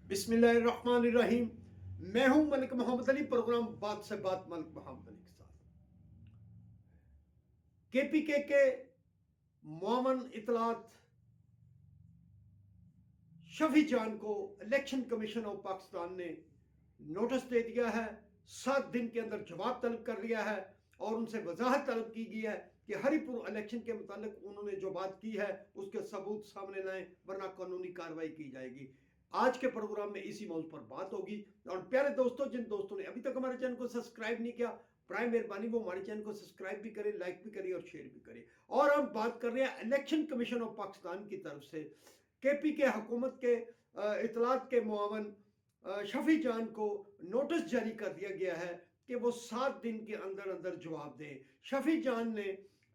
बिस्मिल्लाहिर्रहमानिर्रहीम। मैं हूं मलिक मोहम्मद अली। प्रोग्राम बात से बात मलिक मोहम्मद अली के साथ। केपीके के मुआवन इतलात शफी जान को इलेक्शन कमीशन ऑफ पाकिस्तान ने नोटिस दे दिया है। 7 दिन के अंदर जवाब तलब कर लिया है और उनसे वजाहत तलब की गई है कि हरिपुर इलेक्शन के मुतालिक उन्होंने जो बात की है उसके सबूत सामने लाएं, वरना कानूनी कार्रवाई की जाएगी। आज के प्रोग्राम में इसी मौजूद पर बात होगी। और प्यारे दोस्तों, जिन दोस्तों ने अभी तक हमारे चैनल को सब्सक्राइब नहीं किया, प्राइम मेहरबानी वो हमारे चैनल को सब्सक्राइब भी करें, लाइक भी करिए और शेयर भी करें। और हम बात कर रहे हैं इलेक्शन कमीशन ऑफ पाकिस्तान की तरफ से केपी के हुकूमत के इतलात के मुआवन शफी जान को नोटिस जारी कर दिया गया है कि वो 7 दिन के अंदर अंदर जवाब दें। शफी जान ने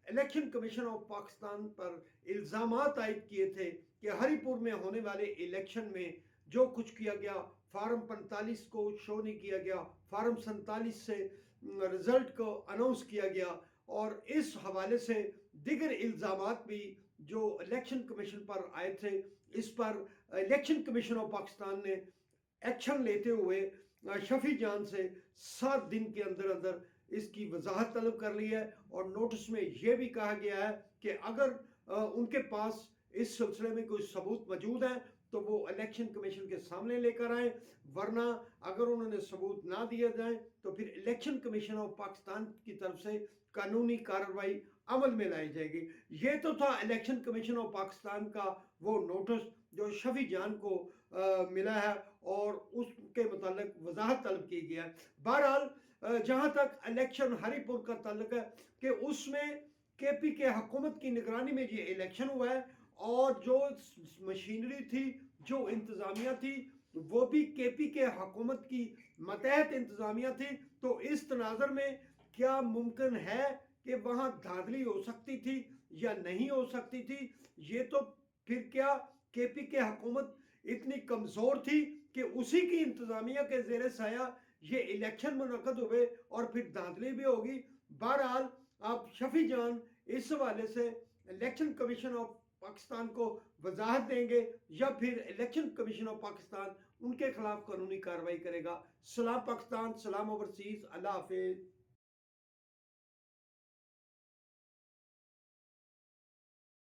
इलेक्शन कमीशन ऑफ पाकिस्तान पर इल्ज़ामात आयद किए थे कि हरिपुर में होने वाले इलेक्शन में जो कुछ किया गया, फार्म 45 को शो नहीं किया गया, फार्म 47 से रिजल्ट को अनाउंस किया गया और इस हवाले से दिगर इल्ज़ामात भी जो इलेक्शन कमीशन पर आए थे, इस पर इलेक्शन कमीशन ऑफ पाकिस्तान ने एक्शन लेते हुए शफी जान से 7 दिन के अंदर अंदर इसकी वजाहत तलब कर ली है। और नोटिस में यह भी कहा गया है कि अगर उनके पास इस सिलसिले में कोई सबूत मौजूद है तो वो इलेक्शन कमीशन के सामने लेकर आए, वरना अगर उन्होंने सबूत ना दिए जाए तो फिर इलेक्शन कमीशन ऑफ पाकिस्तान की तरफ से कानूनी कार्रवाई अमल में लाई जाएगी। ये तो था इलेक्शन कमीशन ऑफ पाकिस्तान का वो नोटिस जो शफी जान को मिला है और उसके मुतालिक वजाहत तलब की गई है। बहरहाल जहां तक इलेक्शन हरिपुर का ताल्लुक है कि उसमें केपी के हुकूमत की निगरानी में ये इलेक्शन हुआ है और जो मशीनरी थी, जो इंतजामिया थी, वो भी केपी के हुकूमत की मतहत इंतजामिया थी। तो इस तनाजर में क्या मुमकिन है कि वहां धांधली हो सकती थी या नहीं हो सकती थी? ये तो फिर क्या केपी के हुकूमत इतनी कमजोर थी कि उसी की इंतजामिया के जेर साया ये इलेक्शन मुनक्कद हुए और फिर धांधली भी होगी। बहरहाल आप शफी जान इस हवाले से इलेक्शन कमीशन ऑफ पाकिस्तान को वजाहत देंगे या फिर इलेक्शन कमीशन ऑफ पाकिस्तान उनके खिलाफ कानूनी कार्रवाई करेगा। सलाम पाकिस्तान, सलाम ओवरसीज, अल्लाह हाफिज।